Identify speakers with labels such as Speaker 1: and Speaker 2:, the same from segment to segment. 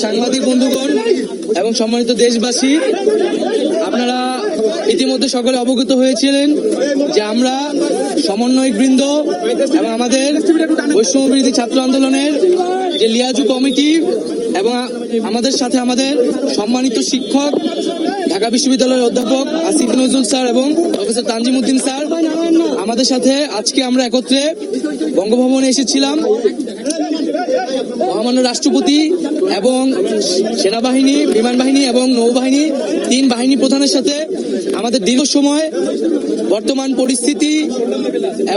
Speaker 1: সাংবাদিক বন্ধুগণ এবং সম্মানিত দেশবাসী, আপনারা ইতিমধ্যে সকলে অবগত হয়েছিলেন যে আমরা সমন্বয়ক বৃন্দ এবং আমাদের বৈষম্য বিরোধী ছাত্র আন্দোলনের যে লিয়াজু কমিটি এবং আমাদের সাথে আমাদের সম্মানিত শিক্ষক ঢাকা বিশ্ববিদ্যালয়ের অধ্যাপক আসিফ নজরুল স্যার এবং প্রফেসর তানজিমউদ্দিন স্যার আমাদের সাথে আজকে আমরা একত্রে বঙ্গভবনে এসেছিলাম। মহামান্য রাষ্ট্রপতি এবং সেনাবাহিনী, বিমান বাহিনী এবং নৌবাহিনী, 3 বাহিনী প্রধানের সাথে আমাদের দীর্ঘ সময় বর্তমান পরিস্থিতি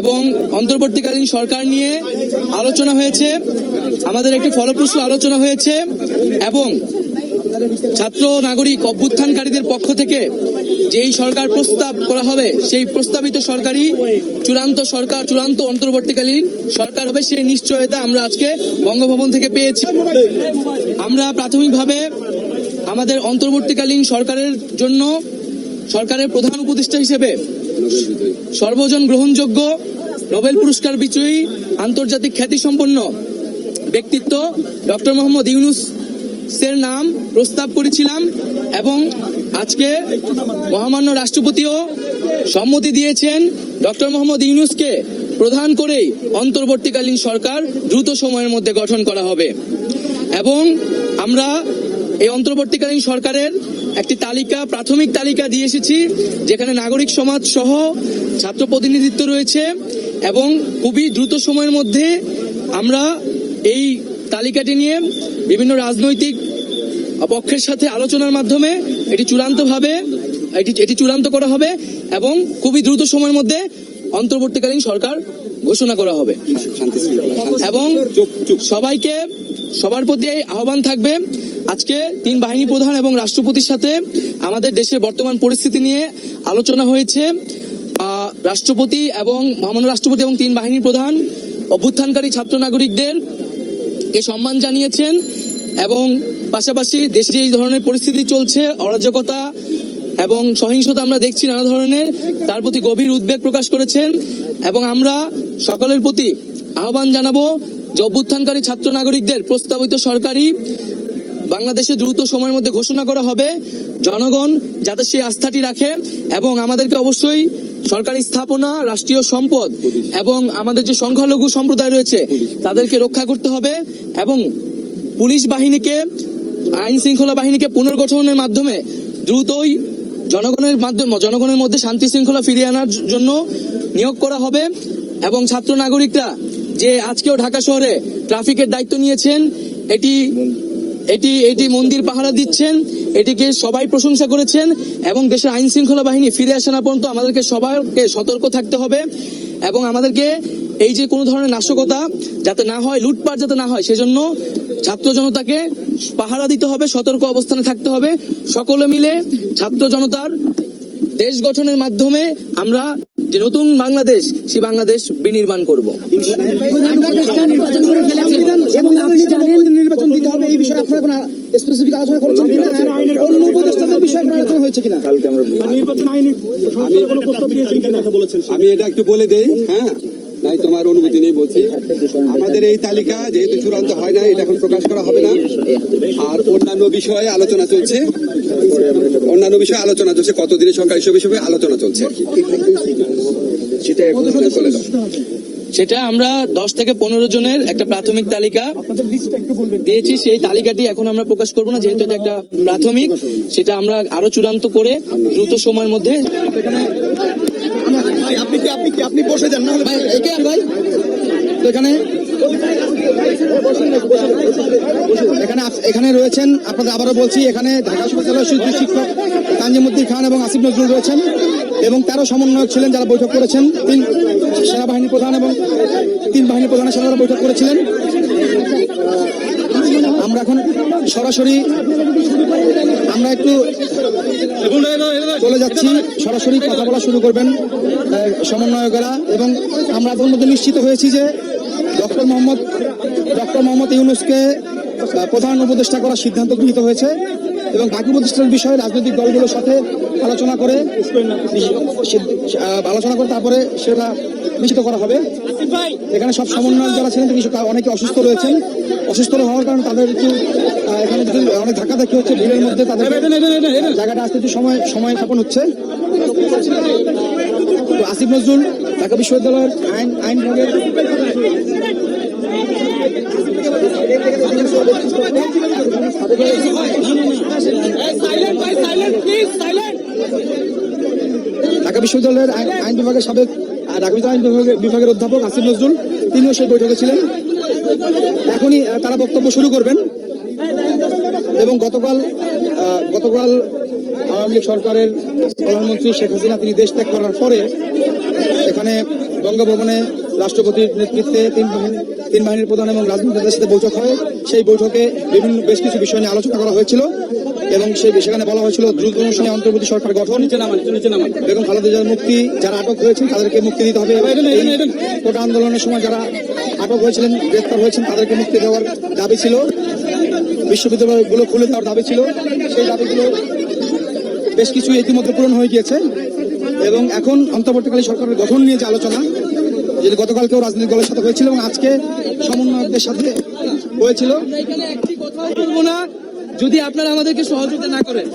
Speaker 1: এবং অন্তর্বর্তীকালীন সরকার নিয়ে আলোচনা হয়েছে। আমাদের একটি ফলপ্রসূ আলোচনা হয়েছে এবং ছাত্র নাগরিক অভ্যুত্থানকারীদের পক্ষ থেকে যেই সরকার প্রস্তাব করা হবে সেই প্রস্তাবিত সরকারই চূড়ান্ত অন্তর্বর্তীকালীন সরকার হবে, সেই নিশ্চয়তা আমরা আজকে বঙ্গভবন থেকে পেয়েছি। আমরা প্রাথমিকভাবে আমাদের অন্তর্বর্তীকালীন সরকারের জন্য সরকারের প্রধান উপদেষ্টা হিসেবে সর্বজন গ্রহণযোগ্য নোবেল পুরস্কার বিজয়ী আন্তর্জাতিক খ্যাতিসম্পন্ন ব্যক্তিত্ব ডক্টর মোহাম্মদ ইউনূসের নাম প্রস্তাব করেছিলাম এবং আজকে মহামান্য রাষ্ট্রপতিও সম্মতি দিয়েছেন ডক্টর মোহাম্মদ ইউনূসকে প্রধান করেই অন্তর্বর্তীকালীন সরকার দ্রুত সময়ের মধ্যে গঠন করা হবে। এবং আমরা এই অন্তর্বর্তীকালীন সরকারের একটি প্রাথমিক তালিকা দিয়ে এসেছি, যেখানে নাগরিক সমাজ সহ ছাত্র প্রতিনিধিত্ব রয়েছে এবং খুবই দ্রুত সময়ের মধ্যে আমরা এই তালিকাটি নিয়ে বিভিন্ন রাজনৈতিক পক্ষের সাথে আলোচনার মাধ্যমে এটি চূড়ান্ত করা হবে এবং খুবই দ্রুত সময়ের মধ্যে অন্তর্বর্তীকালীন সরকার ঘোষণা করা হবে। এবং সবার প্রতি আহ্বান থাকবে, আজকে 3 বাহিনী প্রধান এবং রাষ্ট্রপতির সাথে আমাদের দেশের বর্তমান পরিস্থিতি নিয়ে আলোচনা হয়েছে। রাষ্ট্রপতি এবং মহামান্য রাষ্ট্রপতি এবং 3 বাহিনী প্রধান অভ্যুত্থানকারী ছাত্র নাগরিকদের কে সম্মান জানিয়েছেন এবং পাশাপাশি দেশে এই ধরনের পরিস্থিতি চলছে, অরাজকতা এবং সহিংসতা আমরা দেখছি নানা ধরনের, তার প্রতি গভীর উদ্বেগ প্রকাশ করেছেন। এবং আমরা সকলের প্রতি আহ্বান জানাবো যে অভ্যুত্থানকারী ছাত্র নাগরিকদের প্রস্তাবিত সরকারি বাংলাদেশে দ্রুত সময়ের মধ্যে ঘোষণা করা হবে। জনগণ যাতে সেই আস্থাটি রাখে এবং আমাদেরকে অবশ্যই সরকারি স্থাপনা, রাষ্ট্রীয় সম্পদ এবং আমাদের যে সংখ্যালঘু সম্প্রদায় রয়েছে তাদেরকে রক্ষা করতে হবে এবং পুলিশ বাহিনীকে, আইন শৃঙ্খলা বাহিনীকে পুনর্গঠনের মাধ্যমে দ্রুতই জনগণের মধ্যে শান্তি শৃঙ্খলা ফিরিয়ে আনার জন্য নিয়োগ করা হবে। এবং ছাত্র নাগরিকরা যে আজকেও ঢাকা শহরে ট্রাফিকের দায়িত্ব নিয়েছেন, এটি মন্দির পাহারা দিচ্ছেন, এটিকে সবাই প্রশংসা করেছেন এবং দেশের আইন শৃঙ্খলা বাহিনী ফিরে আসা না পর্যন্ত আমাদেরকে সবাইকে সতর্ক থাকতে হবে এবং আমাদেরকে এই যে কোনো ধরনের নাশকতা যাতে না হয়, লুটপাট যাতে না হয়, সেজন্য ছাত্র জনতাকে পাহারা দিতে হবে, সতর্ক অবস্থানে থাকতে হবে। সকলে মিলে ছাত্র জনতার দেশ গঠনের মাধ্যমে আমরা যে নতুন বাংলাদেশ, সেই বাংলাদেশ বিনির্মাণ করব।
Speaker 2: নির্বাচন দিতে হবে এই বিষয়ে আপনারা কোনো স্পেসিফিক আলোচনা করেছেন কিনা? অন্য উপদেষ্টাদের বিষয়ে আলোচনা হয়েছে কিনা?
Speaker 3: আমি এটা একটু বলে দেই, হ্যাঁ, নাই তোমার অনুমতি নেই বলছি। আমাদের এই তালিকা যেহেতু চূড়ান্ত হয় না, এটা এখন প্রকাশ করা হবে না। আর অন্যান্য বিষয়ে আলোচনা চলছে, কতদিনের সরকার হিসেবে আলোচনা চলছে আর কি।
Speaker 1: সেটা আমরা 10 থেকে 15 জনের একটা প্রাথমিক তালিকা দিয়েছি, সেই তালিকাটি এখন আমরা প্রকাশ করব না, যেহেতু এটা একটা প্রাথমিক। সেটা আমরা আরো চূড়ান্ত করে দ্রুত সময়ের মধ্যে।
Speaker 2: আপনি বসে যান না ভাই, এখানে রয়েছেন আপনাদের, আবারও বলছি, এখানে ঢাকা বিশ্ববিদ্যালয়ের শিক্ষক তানজিমউদ্দিন খান এবং আসিফ নজরুল রয়েছেন এবং 13 সমন্বয়ক ছিলেন যারা বৈঠক করেছেন। 3 সেনাবাহিনী প্রধান এবং 3 বাহিনী প্রধানের সাথে বৈঠক করেছিলেন। আমরা এখন সরাসরি একটু চলে যাচ্ছি, সরাসরি কথা বলা শুরু করবেন সমন্বয়কেরা এবং আমরা এর মধ্যে নিশ্চিত হয়েছি যে ডক্টর মোহাম্মদ ইউনূসকে প্রধান উপদেষ্টা করার সিদ্ধান্ত গৃহীত হয়েছে এবং বাকি উপদেষ্টার বিষয়ে রাজনৈতিক দলগুলোর সাথে আলোচনা করে তারপরে সেটা নিশ্চিত করা হবে। এখানে সব সমন্বয়ক যারা ছিলেন অনেকে অসুস্থ রয়েছেন, অসুস্থ হওয়ার কারণে তাদের একটু এখানে যদি অনেক ধাক্কাধাক্কি হচ্ছে ভিড়ের মধ্যে, তাদের জায়গাটা আসতে একটু সময় স্থাপন হচ্ছে। তো আসিফ নজরুল ঢাকা বিশ্ববিদ্যালয়ের আইন বিভাগের ঢাকা বিশ্ববিদ্যালয়ের আইন বিভাগের সাবেক ঢাকা বিশ্ববিদ্যালয় আইন বিভাগের অধ্যাপক আসিফ নজরুল, তিনিও সেই বৈঠকে ছিলেন। এখনই তারা বক্তব্য শুরু করবেন। এবং গতকাল আওয়ামী লীগ সরকারের প্রধানমন্ত্রী শেখ হাসিনা তিনি দেশ ত্যাগ করার পরে এখানে বঙ্গভবনে রাষ্ট্রপতির নেতৃত্বে তিন বাহিনীর প্রধান এবং রাজনীতিদের সাথে বৈঠক হয়। সেই বৈঠকে বেশ কিছু বিষয় নিয়ে আলোচনা করা হয়েছিল এবং সেখানে বলা হয়েছিল দ্রুত সময়ে অন্তর্বর্তী সরকার গঠন, বেগম খালেদা জিয়ার মুক্তি, যারা আটক হয়েছেন তাদেরকে মুক্তি দিতে হবে, কোটা আন্দোলনের সময় যারা আটক হয়েছিলেন, গ্রেপ্তার হয়েছেন, তাদেরকে মুক্তি দেওয়ার দাবি ছিল, বিশ্ববিদ্যালয়গুলো খুলে দেওয়ার দাবি ছিল। সেই দাবিগুলো বেশ কিছু ইতিমধ্যে পূরণ হয়ে গিয়েছে এবং এখন অন্তর্বর্তীকালীন সরকারের গঠন নিয়ে যে আলোচনা, যেটি গতকালকেও রাজনৈতিক দলের সাথে হয়েছিল এবং আজকে সমন্বয়কদের সাথে হয়েছিল।
Speaker 1: এখানে একটি কথা বলবো না যদি আপনারা আমাদেরকে সহযোগিতা না করেন।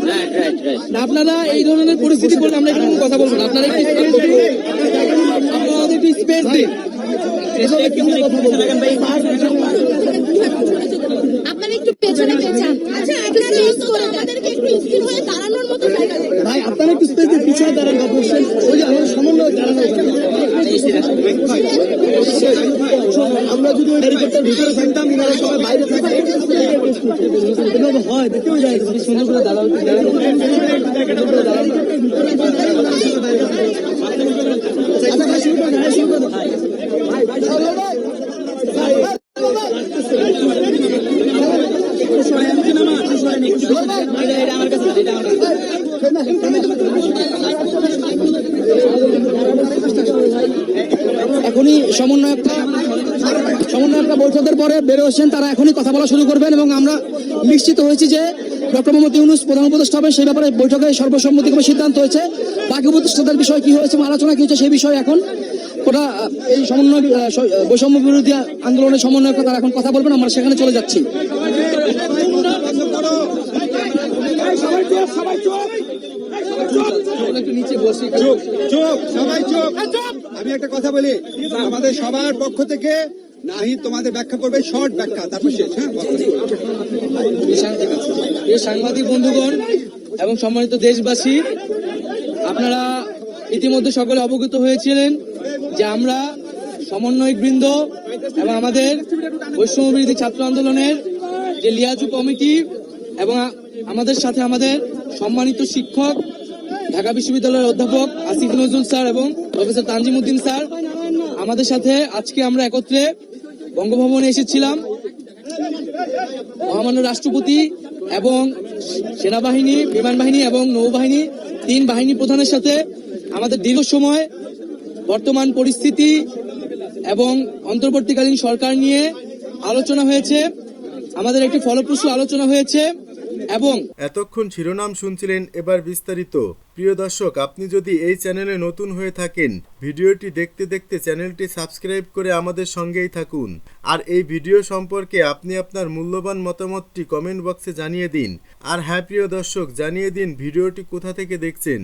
Speaker 1: আপনারা এই ধরনের পরিস্থিতি করলে আমরা এখানে কথা বলবো না। আপনারা আমাদেরকে স্পেস দিন।
Speaker 4: আপনারা একটু পেছনে পেছান। আচ্ছা, আপনারা লিস্ট করে আমাদেরকে একটু স্থির হয়ে দাঁড়ানোর মতো জায়গা দিন।
Speaker 2: ভাই আপনারা একটু স্পেস দিয়ে পিছিয়ে দাঁড়ান, বলছেন ওই যে আমাদের সমন্বয় দাঁড়ানো। আমরা যদি ওই ব্যারিকেডটার ভিতরে থাকতাম, ওনারা সবাই বাইরে থাকতাম, হয় দেখতেও যায় সুন্দর করে দাঁড়ানো। এখনই সমন্বয়করা বৈঠকের পরে বের হচ্ছেন, তারা এখনই কথা বলা শুরু করবেন এবং আমরা নিশ্চিত হয়েছি যে ডক্টর মোহাম্মদ ইউনূস প্রধান উপদেষ্টা হবে। সেই ব্যাপারে বৈঠকে সর্বসম্মতিক্রমে সিদ্ধান্ত হয়েছে। বাকি উপদেষ্টাদের বিষয় কি হয়েছে, আলোচনা কি হয়েছে সেই বিষয়ে এখন ওটা এই সমন্বয় বৈষম্য বিরোধী আন্দোলনের সমন্বয়করা তারা এখন কথা বলবেন। আমরা সেখানে চলে যাচ্ছি।
Speaker 3: আমি একটা কথা বলি, আমাদের সবার পক্ষ থেকে নাহিদ তোমাদের ব্যাখ্যা করবে, শর্ট ব্যাখ্যা, তারপর শেষ।
Speaker 1: এই সাংবাদিক বন্ধুগণ এবং সম্মানিত দেশবাসী, আপনারা ইতিমধ্যে সকলে অবগত হয়েছিলেন যে আমরা সমন্বয়ক বৃন্দ এবং আমাদের বৈষম্য বিরোধী ছাত্র আন্দোলনের যে লিয়াজু কমিটি এবং আমাদের সাথে আমাদের সম্মানিত শিক্ষক ঢাকা বিশ্ববিদ্যালয়ের অধ্যাপক আসিফ নজরুল স্যার এবং প্রফেসর তানজিমউদ্দিন স্যার আমাদের সাথে আজকে আমরা একত্রে বঙ্গভবনে এসেছিলাম। মহামান্য রাষ্ট্রপতি এবং সেনাবাহিনী, বিমান বাহিনী এবং নৌবাহিনী, তিন বাহিনী প্রধানের সাথে আমাদের দীর্ঘ সময় বর্তমান পরিস্থিতি এবং অন্তর্বর্তীকালীন সরকার নিয়ে আলোচনা হয়েছে। আমাদের একটি ফলপ্রসূ আলোচনা হয়েছে এবং
Speaker 5: এতক্ষণ শিরোনাম শুনছিলেন, এবার বিস্তারিত। প্রিয় দর্শক, আপনি যদি এই চ্যানেলে নতুন হয়ে থাকেন, ভিডিওটি দেখতে দেখতে চ্যানেলটি সাবস্ক্রাইব করে আমাদের সঙ্গেই থাকুন। আর এই ভিডিও সম্পর্কে আপনি আপনার মূল্যবান মতামতটি কমেন্ট বক্সে জানিয়ে দিন। আর হ্যাঁ প্রিয় দর্শক, জানিয়ে দিন ভিডিওটি কোথা থেকে দেখছেন।